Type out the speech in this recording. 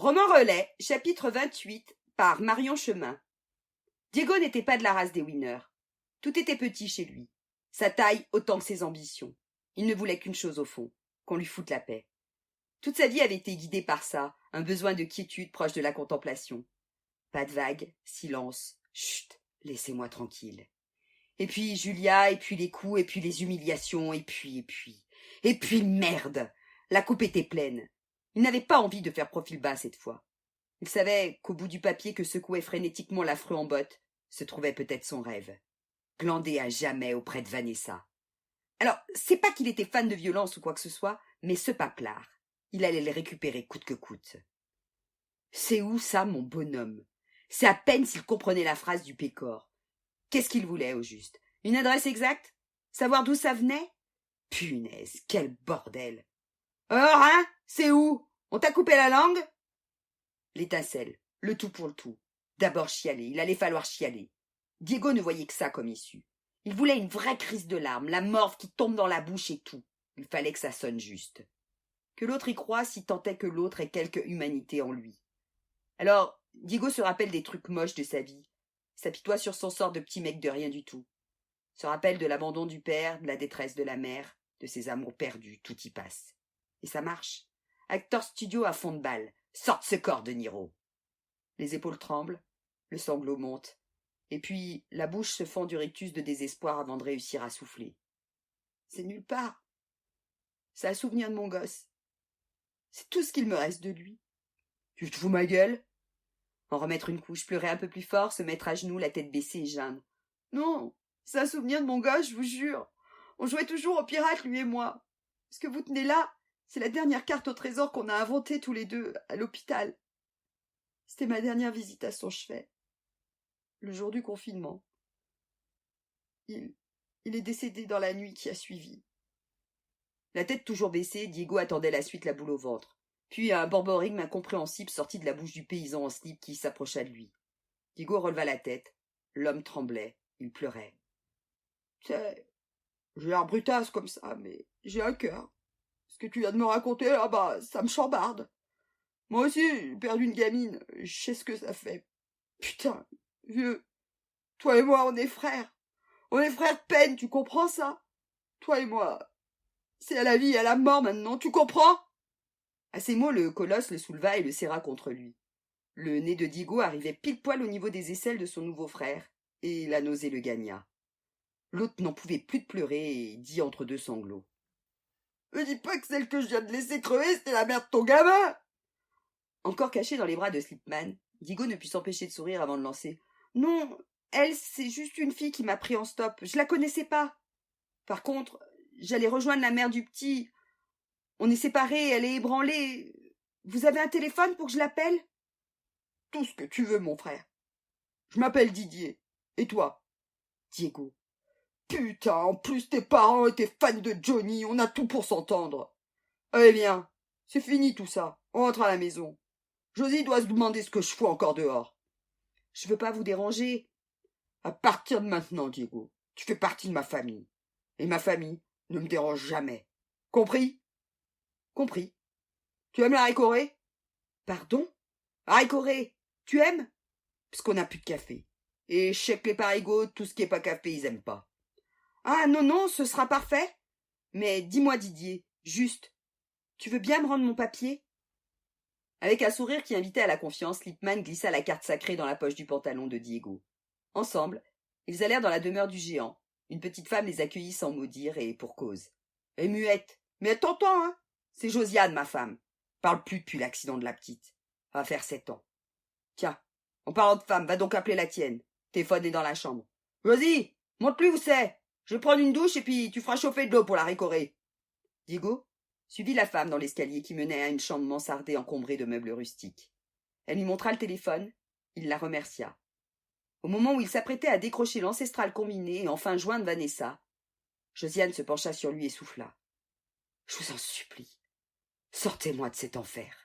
Roman Relais, chapitre 28, par Marion Chemin. Diego n'était pas de la race des winners. Tout était petit chez lui. Sa taille autant que ses ambitions. Il ne voulait qu'une chose au fond, qu'on lui foute la paix. Toute sa vie avait été guidée par ça, un besoin de quiétude proche de la contemplation. Pas de vagues, silence, chut, laissez-moi tranquille. Et puis Julia, et puis les coups, et puis les humiliations, et puis merde! La coupe était pleine. Il n'avait pas envie de faire profil bas cette fois. Il savait qu'au bout du papier que secouait frénétiquement l'affreux en botte se trouvait peut-être son rêve. Glander à jamais auprès de Vanessa. Alors, c'est pas qu'il était fan de violence ou quoi que ce soit, mais ce paplard, il allait le récupérer coûte que coûte. C'est où ça, mon bonhomme? C'est à peine s'il comprenait la phrase du pécor. Qu'est-ce qu'il voulait, au juste? Une adresse exacte? Savoir d'où ça venait? Punaise, quel bordel! Alors, hein? C'est où? On t'a coupé la langue? L'étincelle, le tout pour le tout. D'abord chialer, il allait falloir chialer. Diego ne voyait que ça comme issue. Il voulait une vraie crise de larmes, la morve qui tombe dans la bouche et tout. Il fallait que ça sonne juste. Que l'autre y croie si tant est que l'autre ait quelque humanité en lui. Alors, Diego se rappelle des trucs moches de sa vie, s'apitoie sur son sort de petit mec de rien du tout. Se rappelle de l'abandon du père, de la détresse de la mère, de ses amours perdus, tout y passe. Et ça marche. Acteur studio à fond de balle. Sorte ce corps de Niro. Les épaules tremblent, le sanglot monte, et puis la bouche se fend du rictus de désespoir avant de réussir à souffler. C'est nulle part. C'est un souvenir de mon gosse. C'est tout ce qu'il me reste de lui. Tu te fous ma gueule? En remettre une couche, pleurer un peu plus fort, se mettre à genoux, la tête baissée et geindre. Non, c'est un souvenir de mon gosse, je vous jure. On jouait toujours aux pirates, lui et moi. Ce que vous tenez là, c'est la dernière carte au trésor qu'on a inventée tous les deux à l'hôpital. C'était ma dernière visite à son chevet. Le jour du confinement. Il est décédé dans la nuit qui a suivi. La tête toujours baissée, Diego attendait la suite la boule au ventre. Puis un borborigme incompréhensible sortit de la bouche du paysan en slip qui s'approcha de lui. Diego releva la tête. L'homme tremblait. Il pleurait. J'ai l'air brutasse comme ça, mais j'ai un cœur. Ce que tu viens de me raconter, ça me chambarde. Moi aussi, j'ai perdu une gamine. Je sais ce que ça fait. Putain, vieux. Toi et moi, on est frères. On est frères de peine, tu comprends ça? Toi et moi, c'est à la vie et à la mort maintenant, tu comprends? À ces mots, le colosse le souleva et le serra contre lui. Le nez de Diego arrivait pile poil au niveau des aisselles de son nouveau frère, et la nausée le gagna. L'autre n'en pouvait plus de pleurer et dit entre deux sanglots. Me dis pas que celle que je viens de laisser crever, c'était la mère de ton gamin! Encore caché dans les bras de Slipman, Diego ne put s'empêcher de sourire avant de lancer. Non, elle, c'est juste une fille qui m'a pris en stop. Je la connaissais pas. Par contre, j'allais rejoindre la mère du petit. On est séparés, elle est ébranlée. Vous avez un téléphone pour que je l'appelle? Tout ce que tu veux, mon frère. Je m'appelle Didier. Et toi? Diego. Putain, en plus tes parents étaient fans de Johnny, on a tout pour s'entendre. Eh bien, c'est fini tout ça. On rentre à la maison. Josie doit se demander ce que je fous encore dehors. Je veux pas vous déranger. À partir de maintenant, Diego, tu fais partie de ma famille. Et ma famille ne me dérange jamais. Compris? Compris. Tu aimes la récorée? Pardon? La récorée, tu aimes? Parce qu'on n'a plus de café. Et je sais que les parigots, tout ce qui est pas café, ils aiment pas. Ah non, non, ce sera parfait. Mais dis-moi, Didier, juste, tu veux bien me rendre mon papier? Avec un sourire qui invitait à la confiance, Lipman glissa la carte sacrée dans la poche du pantalon de Diego. Ensemble, ils allèrent dans la demeure du géant. Une petite femme les accueillit sans mot dire et pour cause. Et muette. Mais elle t'entend, hein? C'est Josiane, ma femme. Parle plus depuis l'accident de la petite. Ça va faire 7 ans. Tiens, en parlant de femme, va donc appeler la tienne. Téléphone est dans la chambre. Josie, montre-lui où c'est. Je vais prendre une douche et puis tu feras chauffer de l'eau pour la récorer. Diego suivit la femme dans l'escalier qui menait à une chambre mansardée encombrée de meubles rustiques. Elle lui montra le téléphone. Il la remercia. Au moment où il s'apprêtait à décrocher l'ancestral combiné et enfin joindre Vanessa, Josiane se pencha sur lui et souffla. « Je vous en supplie, sortez-moi de cet enfer. »